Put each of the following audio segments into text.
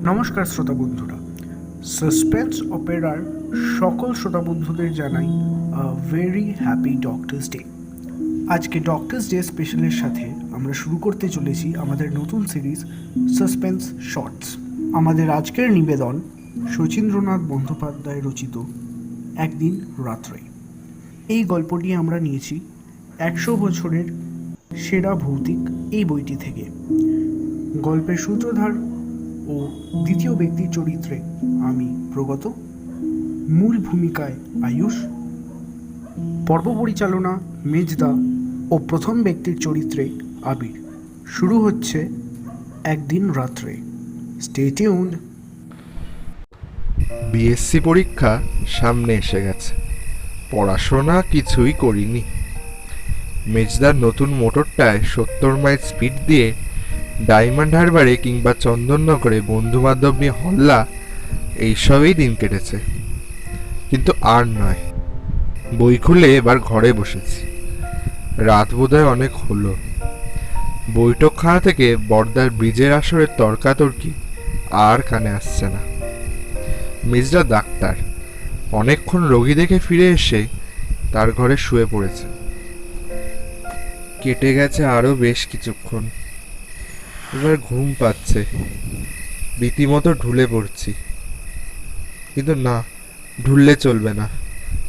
নমস্কার শ্রোতা বন্ধুরা, সাসপেন্স অপেরার সকল শ্রোতা বন্ধুদের জানাই ভেরি হ্যাপি ডক্টরস ডে। আজকে ডক্টরস ডে স্পেশালের সাথে আমরা শুরু করতে চলেছি আমাদের নতুন সিরিজ সাসপেন্স শর্টস। আমাদের আজকের নিবেদন শচীন্দ্রনাথ বন্দ্যোপাধ্যায় রচিত একদিন রাত্রে। এই গল্পটি আমরা নিয়েছি 100 বছরের সেরা ভৌতিক এই বইটি থেকে। গল্পের সূত্রধার ও দ্বিতীয় ব্যক্তির চরিত্রে আমি প্রগত, মূল ভূমিকায় আয়ুষ, পর্ব পরিচালনা মেজদা ও প্রথম ব্যক্তির চরিত্রে আবির। শুরু হচ্ছে একদিন রাত্রে। Stay tuned. বিএসসি পরীক্ষা সামনে এসে গেছে, পড়াশোনা কিছুই করিনি। মেজদার নতুন মোটরটায় 70 মাইল স্পিড দিয়ে ডায়মন্ড হারবারে কিংবা চন্দননগরে বন্ধু বান্ধব নিয়ে হল্লা, এইসবই দিন কেটেছে। কিন্তু আর নয়, বই খুলে এবার ঘরে বসেছি। রাত বোধহয় অনেক হলো। বৈঠকখানা থেকে বর্দার ব্রিজের আসরের তর্কাতর্কি আর কানে আসছে না। মেজদা ডাক্তার, অনেকক্ষণ রোগী দেখে ফিরে এসে তার ঘরে শুয়ে পড়েছে। কেটে গেছে আরো বেশ কিছুক্ষণ। এবার ঘুম পাচ্ছে, রীতিমতো ঢুলে পড়ছি। কিন্তু না, ঢুললে চলবে না,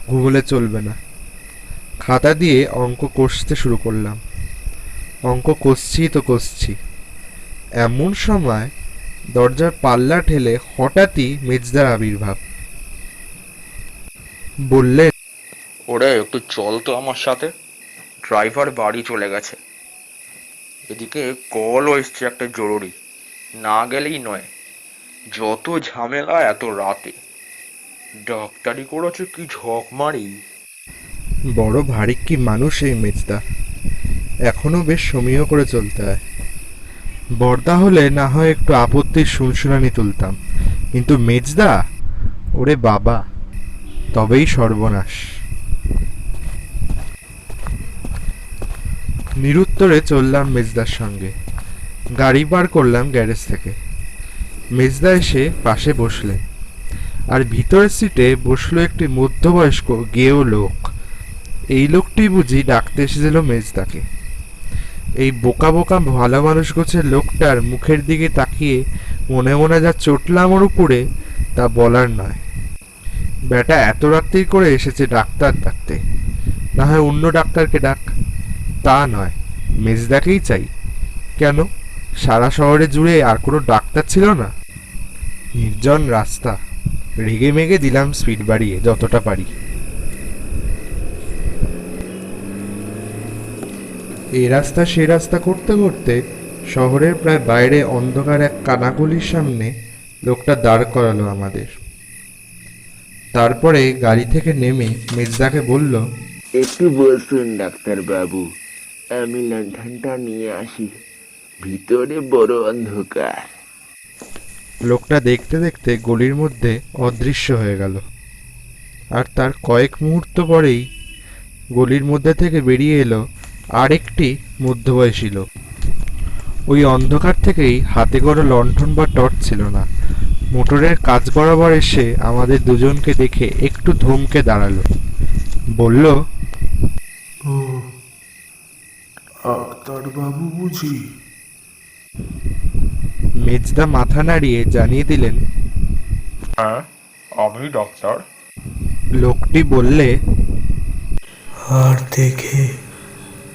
ঘুমোলে চলবে না। খাতা দিয়ে অঙ্ক কষতে শুরু করলাম। অঙ্ক কষছি। এমন সময় দরজার পাল্লা ঠেলে হঠাৎই মেজদার আবির্ভাব। বললেন, ওরে একটু চল তো আমার সাথে, ড্রাইভার বাড়ি চলে গেছে। এদিকে কলও এসছে একটা জরুরি, না গেলেই নয়। যত ঝামেলা এত রাতে। ডাক্তারি করেছে কি ঝক মারি। বড় ভারী কি মানুষ এই মেজদা, এখনো বেশ সমীহ করে চলতে হয়। বর্দা হলে না হয় একটু আপত্তির শুনশুনানি তুলতাম, কিন্তু মেজদা, ওরে বাবা, তবেই সর্বনাশ। নিরুত্তরে চললাম মেজদার সঙ্গে। গাড়ি বার করলাম গ্যারেজ থেকে। মেজদা এসে পাশে বসলেন, আর ভিতরের সিটে বসলো একটি মধ্যবয়স্ক গেও লোক। এই লোকটি বুঝি ডাকতে এসেছিল মেজদাকে। এই বোকা বোকা ভালো মানুষ গোছের লোকটার মুখের দিকে তাকিয়ে মনে মনে যা চটলাম ওর উপরে, তা বলার নয়। বেটা এত রাত্রি করে এসেছে ডাক্তার ডাকতে, না হয় অন্য ডাক্তারকে ডাক। তা নয়, মেজদাকেই চাই। কেন, সারা শহরে জুড়ে আর কোনো ডাক্তার ছিল না? নির্জন রাস্তা, রেগে মেগে দিলাম স্পিড বাড়িয়ে যতটা পারি। এই রাস্তা সে রাস্তা করতে করতে শহরের প্রায় বাইরে অন্ধকার এক কানাগলির সামনে লোকটা দাঁড় করালো আমাদের। তারপরে গাড়ি থেকে নেমে মেজদাকে বলল, একটু বসুন ডাক্তার বাবু, আমি লণ্ঠনটা নিয়ে আসি, ভিতরে বড় অন্ধকার। লোকটা দেখতে দেখতে গলির মধ্যে অদৃশ্য হয়ে গেল। আর তার কয়েক মুহূর্ত পরেই গলির মধ্যে থেকে বেরিয়ে এলো আরেকটি মধ্যবয়সী লোক। ওই অন্ধকার থেকেই হাতে করে লণ্ঠন বা টর্চ ছিল না। মোটরের কাজ বরাবর এসে আমাদের দুজনকে দেখে একটু ধমকে দাঁড়ালো। বলল, ও ডাক্তারবাবু বুঝি? মেজদা মাথা নাড়িয়ে জানিয়ে দিলেন, হ্যাঁ, আমি ডাক্তার। লোকটি বললে, আর দেখে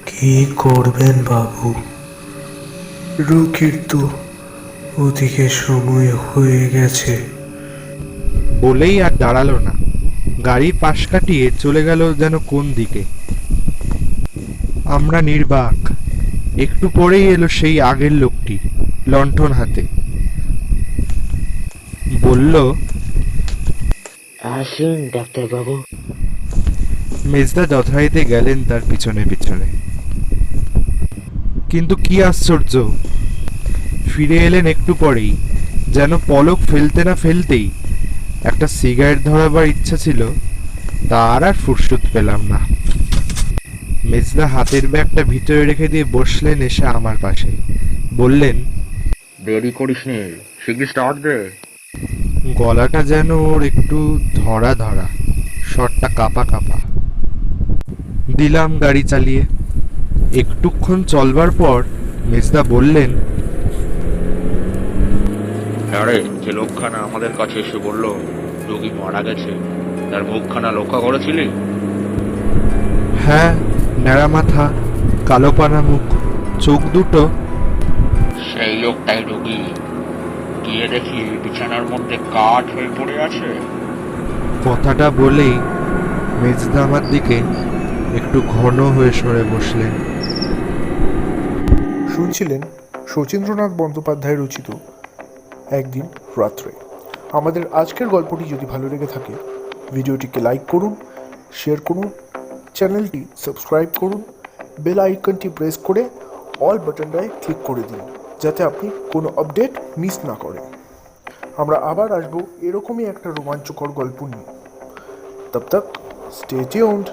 কি করবেন বাবু? রোগীর তো ওদিকে সময় হয়ে গেছে। বলেই আর দাঁড়ালো না। গাড়ি পাশ কাটিয়ে চলে গেল যেন কোন দিকে। আমরা নির্বাক। একটু পরেই এলো সেই আগের লোকটি, লণ্ঠন হাতে। বলল, আসুন ডাক্তার বাবু। মেজদা যথারীতি গেলেন তার পিছনে পিছনে। কিন্তু কি আশ্চর্য, ফিরে এলেন একটু পরেই। যেন পলক ফেলতে না ফেলতেই একটা সিগারেট ধরাবার ইচ্ছা ছিল, তার আর ফুরসত পেলাম না। মেজদা হাতের ব্যাগটা ভিতরে রেখে দিয়ে বসলেন এসে আমার পাশে। বললেন, দেরি করিস নে, শিগগির স্টার্ট দে। গলাটা যেন ওর একটু ধরা ধরা, শটটা কাঁপা কাঁপা। দিলাম গাড়ি চালিয়ে। একটুক্ষণ চলবার পর মেজদা বললেন, আরে যে লোকখানা আমাদের কাছে এসে বললো রোগী মারা গেছে, তার মুখখানা লক্ষ্য করেছিলি? হ্যাঁ, ন্যাড়া মাথা, কালো পানা মুখ, চোখ দুটো। সেই লোকটাই রোগী। গিয়ে দেখি বিছানার মধ্যে কাঠ হয়ে পড়ে আছে। কথাটা বলেই মেজদা আমার দিকে একটু ঘন হয়ে সরে বসলেন। শুনছিলেন শচীন্দ্রনাথ বন্দ্যোপাধ্যায় রচিত একদিন রাত্রে। আমাদের আজকের গল্পটি যদি ভালো লেগে থাকে ভিডিওটিকে লাইক করুন, শেয়ার করুন, চ্যানেলটি সাবস্ক্রাইব করুন, বেল আইকনটি প্রেস করে অল বাটনটায় ক্লিক করে দিন যাতে আপনি কোনো আপডেট মিস না করেন। আমরা আবার আসবো এরকমই একটা রোমাঞ্চকর গল্প নিয়ে। তব তক স্টে টিউনড।